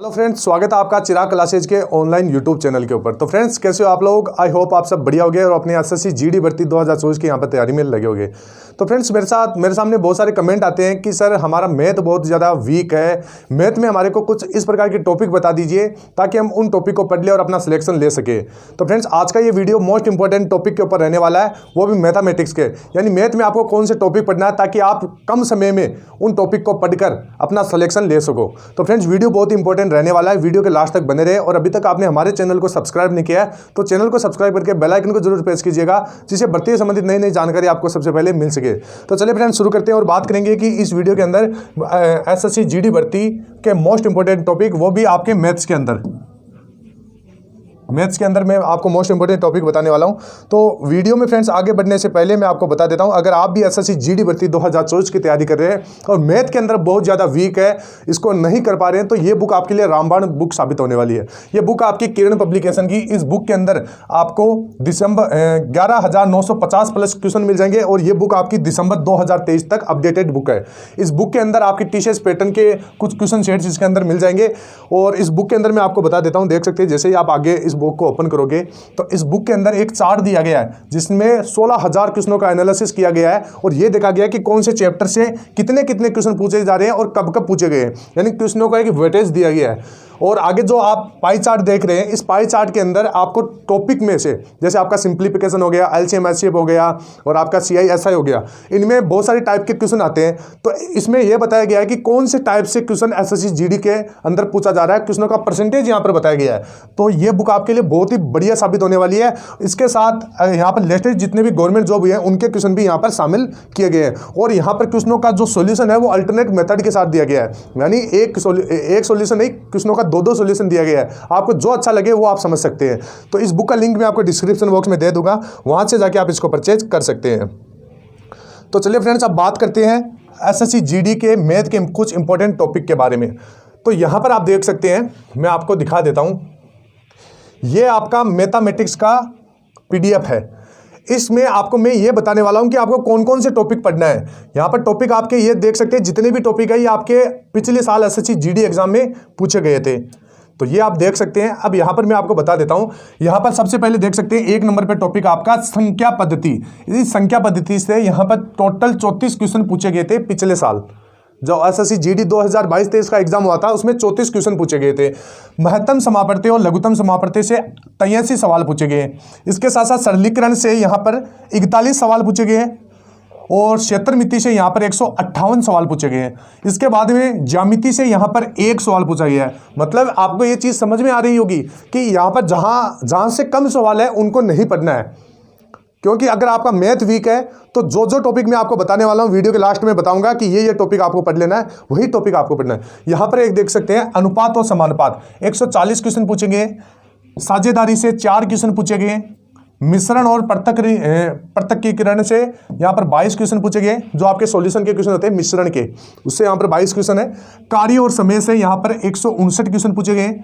Hello friends, स्वागत है आपका चिराग क्लासेज के ऑनलाइन यूट्यूब चैनल के ऊपर। तो फ्रेंड्स, कैसे हो आप लोग? आई होप आप सब बढ़िया होगे और अपनी एसएससी जीडी भर्ती 2024 की यहाँ पर तैयारी में लगे होगे। तो फ्रेंड्स, मेरे सामने बहुत सारे कमेंट आते हैं कि सर हमारा मैथ बहुत ज़्यादा वीक है, मैथ में हमारे को कुछ इस प्रकार के टॉपिक बता दीजिए ताकि हम उन टॉपिक को पढ़ लें और अपना सिलेक्शन ले सके। तो फ्रेंड्स, आज का ये वीडियो मोस्ट इंपॉर्टेंट टॉपिक के ऊपर रहने वाला है, वो भी मैथमेटिक्स के, यानी मैथ में आपको कौन से टॉपिक पढ़ना है ताकि आप कम समय में उन टॉपिक को पढ़कर अपना सिलेक्शन ले सको। तो फ्रेंड्स, वीडियो बहुत इंपॉर्टेंट रहने वाला है, वीडियो के लास्ट तक बने रहे। और अभी तक आपने हमारे चैनल को सब्सक्राइब नहीं किया है तो चैनल को सब्सक्राइब करके बेल आइकन को जरूर प्रेस कीजिएगा, जिससे भर्ती से संबंधित नई नई जानकारी आपको सबसे पहले मिल सके। तो चलिए फ्रेंड्स, शुरू करते हैं और बात करेंगे कि इस वीडियो के अंदर एसएससी जीडी भर्ती के मोस्ट इंपॉर्टेंट टॉपिक, वो भी आपके मैथ्स के अंदर मैं आपको मोस्ट इंपॉर्टेंट टॉपिक बताने वाला हूं। तो वीडियो में फ्रेंड्स आगे बढ़ने से पहले मैं आपको बता देता हूं, अगर आप भी एसएससी जीडी भर्ती 2024 की तैयारी कर रहे हैं और मैथ के अंदर बहुत ज़्यादा वीक है, इसको नहीं कर पा रहे हैं, तो ये बुक आपके लिए रामबाण बुक साबित होने वाली है। ये बुक आपकी किरण पब्लिकेशन की, इस बुक के अंदर आपको 11,950 प्लस क्वेश्चन मिल जाएंगे और ये बुक आपकी दिसंबर 2023 तक अपडेटेड बुक है। इस बुक के अंदर आपकी टीसीएस पैटर्न के कुछ क्वेश्चन सेट्स इसके अंदर मिल जाएंगे और इस बुक के अंदर मैं आपको बता देता हूँ, देख सकते हैं जैसे ही आप आगे इस बुक को ओपन करोगे तो इस बुक के अंदर एक चार्ट दिया गया है जिसमें 16,000 क्वेश्चनों का एनालिसिस किया गया है और यह देखा गया कि कौन से चैप्टर से कितने कितने क्वेश्चन पूछे जा रहे हैं और कब कब पूछे गए हैं, यानी क्वेश्चनों का एक वेटेज दिया गया है। और आगे जो आप पाई चार्ट देख रहे हैं, इस पाई चार्ट के अंदर आपको टॉपिक में से, जैसे आपका सिंप्लीफिकेशन हो गया, एलसीएम एचसीएफ हो गया और आपका सीआईएसआई हो गया, इनमें बहुत सारे टाइप के क्वेश्चन आते हैं। तो इसमें यह बताया गया है कि कौन से टाइप से क्वेश्चन एसएससी जीडी के अंदर पूछा जा रहा है, क्वेश्चनों का परसेंटेज यहाँ पर बताया गया है। तो यह बुक आपके लिए बहुत ही बढ़िया साबित होने वाली है। इसके साथ यहाँ पर लेटेस्ट जितने भी गवर्नमेंट जॉब हुए हैं उनके क्वेश्चन भी यहाँ पर शामिल किए गए हैं और यहाँ पर क्वेश्चनों का जो सोल्यूशन है वो अल्टरनेट मेथड के साथ दिया गया है, यानी एक सोल्यूशन नहीं, क्वेश्चनों का दो सोल्यूशन दिया गया है। आपको जो अच्छा लगे वो आप समझ सकते हैं। तो इस बुक का लिंक मैं आपको डिस्क्रिप्शन बॉक्स में दे दूंगा, वहां से जाके आप इसको परचेज कर सकते हैं। तो चलिए फ्रेंड्स, अब बात करते हैं एसएससी जीडी के मैथ के कुछ इंपॉर्टेंट टॉपिक के बारे में। तो यहां पर आप देख सकते हैं, मैं आपको दिखा देता हूं, ये आपका मैथमेटिक्स का पीडीएफ है। इसमें आपको मैं ये बताने वाला हूं कि आपको कौन कौन से टॉपिक पढ़ना है। यहां पर टॉपिक आपके ये देख सकते हैं, जितने भी टॉपिक है ये आपके पिछले साल एसएससी जीडी एग्जाम में पूछे गए थे, तो ये आप देख सकते हैं। अब यहां पर मैं आपको बता देता हूं, यहां पर सबसे पहले देख सकते हैं 1 नंबर पे टॉपिक आपका संख्या पद्धति। इस संख्या पद्धति से यहां पर टोटल 34 क्वेश्चन पूछे गए थे पिछले साल। जो एसएससी जीडी 2022-23 का एग्जाम हुआ था उसमें 34 क्वेश्चन पूछे गए थे। महत्तम समापत्ति और लघुत्तम समापत्ति से 83 सवाल पूछे गए। इसके साथ साथ सरलीकरण से यहाँ पर 41 सवाल पूछे गए और क्षेत्र मिति से यहाँ पर 158 सवाल पूछे गए हैं। इसके बाद में ज्यामिति से यहाँ पर 1 सवाल पूछा गया है। मतलब आपको ये चीज़ समझ में आ रही होगी कि यहाँ पर जहाँ से कम सवाल है उनको नहीं पढ़ना है, क्योंकि अगर आपका मैथ वीक है तो जो टॉपिक मैं आपको बताने वाला हूँ वीडियो के लास्ट में बताऊंगा कि ये टॉपिक आपको पढ़ लेना है, वही टॉपिक आपको पढ़ना है। यहाँ पर एक देख सकते हैं अनुपात और समानुपात, 140 क्वेश्चन पूछे गए। साझेदारी से 4 क्वेश्चन पूछे गए। मिश्रण और पृथक्कीकरण से यहाँ पर 22 क्वेश्चन पूछे गए, जो आपके सॉल्यूशन के क्वेश्चन होते हैं मिश्रण के, उससे यहाँ पर 22 क्वेश्चन है। कार्य और समय से यहाँ पर 159 क्वेश्चन पूछे गए।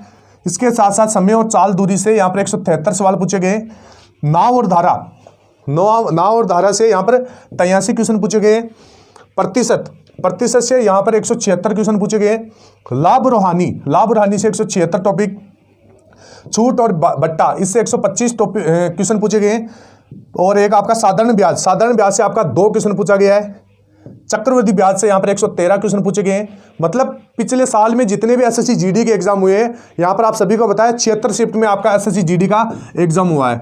इसके साथ साथ समय और चाल दूरी से यहाँ पर 173 सवाल पूछे गए। नाव और धारा से यहाँ पर 83 क्वेश्चन पूछे गए। प्रतिशत से यहाँ पर 176 क्वेश्चन पूछे गए। लाभ रोहानी से 176 टॉपिक। छूट और बट्टा, इससे 125 क्वेश्चन पूछे गए। और एक आपका साधारण ब्याज से आपका 2 क्वेश्चन पूछा गया है। चक्रवृद्धि ब्याज से यहाँ पर 113 क्वेश्चन पूछे गए। मतलब पिछले साल में जितने भी एसएससी जीडी के एग्जाम हुए हैं, यहाँ पर आप सभी को बताया 76 शिफ्ट में आपका एसएससी जीडी का एग्जाम हुआ है,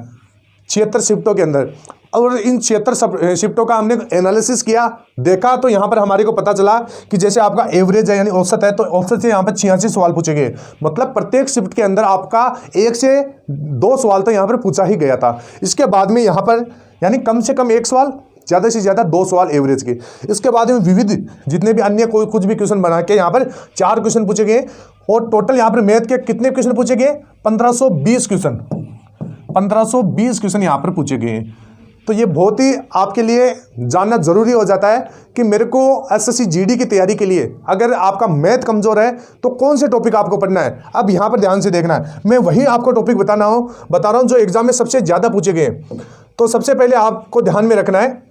76 शिफ्टों के अंदर। और इन 76 शिफ्टों का हमने एनालिसिस किया, देखा, तो यहाँ पर हमारे को पता चला कि जैसे आपका एवरेज है यानी औसत है, तो औसत से यहाँ पर 86 सवाल पूछे गए। मतलब प्रत्येक शिफ्ट के अंदर आपका 1 से 2 सवाल तो यहाँ पर पूछा ही गया था। इसके बाद में यहाँ पर यानी कम से कम 1 सवाल, ज़्यादा से ज़्यादा 2 सवाल एवरेज के। इसके बाद में विविध जितने भी अन्य कुछ भी क्वेश्चन बना के यहाँ पर 4 क्वेश्चन पूछे गए और टोटल यहाँ पर मैथ के कितने क्वेश्चन पूछे गए? 1520 क्वेश्चन यहाँ पर पूछे गए। तो ये बहुत ही आपके लिए जानना जरूरी हो जाता है कि मेरे को एसएससी जीडी की तैयारी के लिए अगर आपका मैथ कमजोर है तो कौन से टॉपिक आपको पढ़ना है। अब यहाँ पर ध्यान से देखना है, मैं वही आपको टॉपिक बता रहा हूँ जो एग्जाम में सबसे ज़्यादा पूछे गए। तो सबसे पहले आपको ध्यान में रखना है,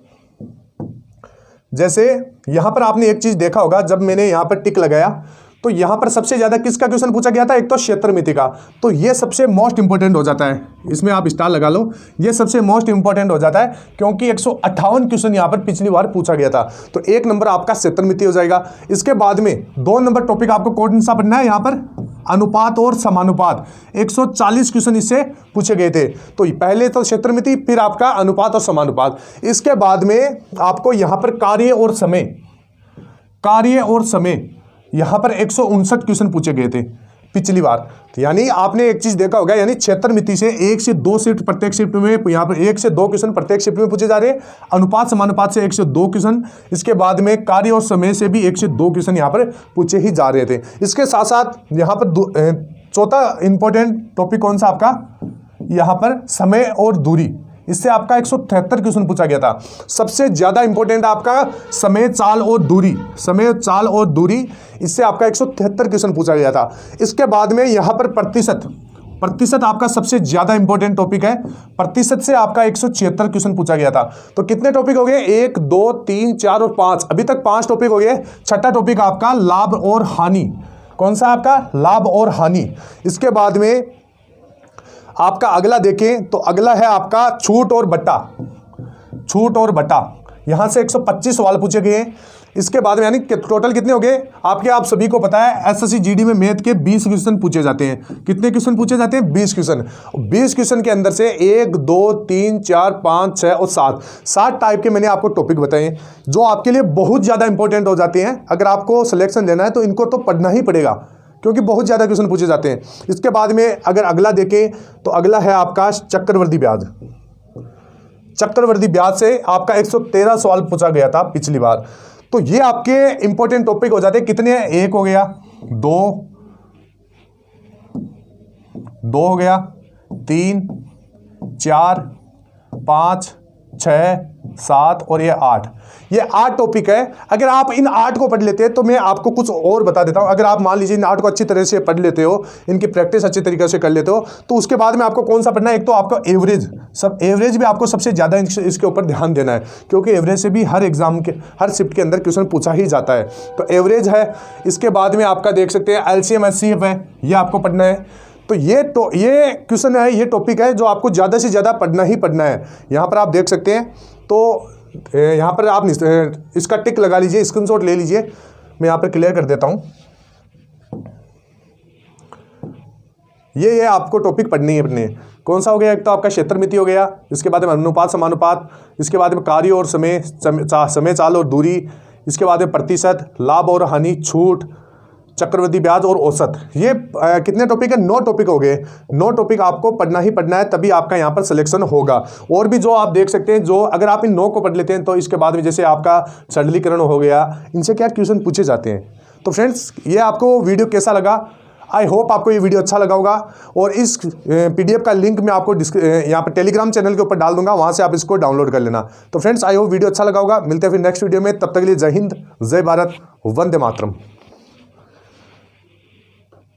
जैसे यहाँ पर आपने एक चीज़ देखा होगा, जब मैंने यहाँ पर टिक लगाया तो तो यहाँ पर सबसे ज़्यादा किसका क्वेश्चन पूछा गया था, एक तो क्षेत्र मिति का, तो ये सबसे मोस्ट इंपॉर्टेंट हो जाता है, इसमें आप स्टार लगा लो, ये सबसे मोस्ट इंपॉर्टेंट हो जाता है क्योंकि 158 क्वेश्चन यहाँ पर पिछली बार पूछा गया था। तो 1 नंबर आपका क्षेत्र मिति हो जाएगा। इसके बाद में 2 नंबर टॉपिक आपको कौन सा पढ़ना है, यहाँ पर अनुपात और समानुपात, 140 क्वेश्चन इससे पूछे गए थे। तो पहले तो क्षेत्र मिति, फिर आपका अनुपात और समानुपात। इसके बाद में आपको यहाँ पर कार्य और समय, यहाँ पर 159 क्वेश्चन पूछे गए थे पिछली बार। तो यानी आपने एक चीज देखा होगा, यानी क्षेत्र मिति से 1 से 2 शिफ्ट प्रत्येक शिफ्ट में, यहाँ पर 1 से 2 क्वेश्चन प्रत्येक शिफ्ट में पूछे जा रहे हैं। अनुपात समानुपात से 1 से 2 क्वेश्चन, इसके बाद में कार्य और समय से भी 1 से 2 क्वेश्चन यहाँ पर पूछे ही जा रहे थे। इसके साथ साथ यहाँ पर चौथा इंपॉर्टेंट टॉपिक कौन सा आपका, यहाँ पर समय और दूरी, इससे आपका 173 क्वेश्चन पूछा गया था। सबसे ज्यादा इंपॉर्टेंट आपका समय चाल और दूरी, इससे आपका 173 क्वेश्चन पूछा गया था। इसके बाद में यहाँ पर प्रतिशत आपका सबसे ज्यादा इंपॉर्टेंट टॉपिक है। प्रतिशत से आपका 176 क्वेश्चन पूछा गया था। तो कितने टॉपिक हो गए, 1 2 3 4 और 5, अभी तक 5 टॉपिक हो गए। छठा टॉपिक आपका लाभ और हानि, कौन सा आपका, लाभ और हानि। इसके बाद में आपका अगला देखें तो अगला है आपका छूट और बट्टा, यहां से 125 सवाल पूछे गए हैं। इसके बाद में यानी टोटल कितने हो गए आपके, आप सभी को पता है एसएससी जीडी में मैथ के 20 क्वेश्चन पूछे जाते हैं। कितने क्वेश्चन पूछे जाते हैं, 20 क्वेश्चन। 20 क्वेश्चन के अंदर से 1 2 3 4 5 6 और 7 टाइप के मैंने आपको टॉपिक बताए जो आपके लिए बहुत ज़्यादा इंपॉर्टेंट हो जाते हैं। अगर आपको सिलेक्शन लेना है तो इनको तो पढ़ना ही पड़ेगा क्योंकि बहुत ज़्यादा क्वेश्चन पूछे जाते हैं। इसके बाद में अगर अगला देखें तो अगला है आपका चक्रवृद्धि ब्याज से आपका 113 सवाल पूछा गया था पिछली बार। तो ये आपके इंपॉर्टेंट टॉपिक हो जाते हैं। कितने हैं, 1 हो गया, 2 हो गया, 3 4 5 6 7 और ये 8, ये 8 टॉपिक है। अगर आप इन 8 को पढ़ लेते हैं तो मैं आपको कुछ और बता देता हूं। अगर आप मान लीजिए इन 8 को अच्छी तरह से पढ़ लेते हो, इनकी प्रैक्टिस अच्छी तरीके से कर लेते हो, तो उसके बाद में आपको कौन सा पढ़ना है, एक तो आपका एवरेज भी आपको सबसे ज़्यादा इसके ऊपर ध्यान देना है क्योंकि एवरेज से भी हर एग्जाम के हर शिफ्ट के अंदर क्वेश्चन पूछा ही जाता है। तो एवरेज है। इसके बाद में आपका देख सकते हैं LCM HCF है, ये आपको पढ़ना है। तो ये क्वेश्चन है, ये टॉपिक है जो आपको ज़्यादा से ज़्यादा पढ़ना ही पढ़ना है। यहाँ पर आप देख सकते हैं, तो यहाँ पर आप इसका टिक लगा लीजिए, स्क्रीनशॉट ले लीजिए, मैं यहाँ पर क्लियर कर देता हूँ। ये आपको टॉपिक पढ़नी है। कौन सा हो गया, एक तो आपका क्षेत्र मिति हो गया, इसके बाद में अनुपात समानुपात, इसके बाद में कार्य और समय चाल और दूरी, इसके बाद में प्रतिशत, लाभ और हानि, छूट, चक्रवृद्धि ब्याज और औसत। ये कितने टॉपिक है, 9 टॉपिक हो गए। 9 टॉपिक आपको पढ़ना ही पढ़ना है, तभी आपका यहाँ पर सिलेक्शन होगा। और भी जो आप देख सकते हैं, जो अगर आप इन 9 को पढ़ लेते हैं तो इसके बाद में जैसे आपका सरलीकरण हो गया, इनसे क्या क्वेश्चन पूछे जाते हैं। तो फ्रेंड्स, ये आपको वीडियो कैसा लगा, आई होप आपको ये वीडियो अच्छा लगा होगा। और इस PDF का लिंक मैं आपको यहाँ पर टेलीग्राम चैनल के ऊपर डाल दूंगा, वहाँ से आप इसको डाउनलोड कर लेना। तो फ्रेंड्स, आई होप वीडियो अच्छा लगा होगा। मिलते हैं फिर नेक्स्ट वीडियो में, तब तक के लिए जय हिंद, जय भारत, वंदे मातरम।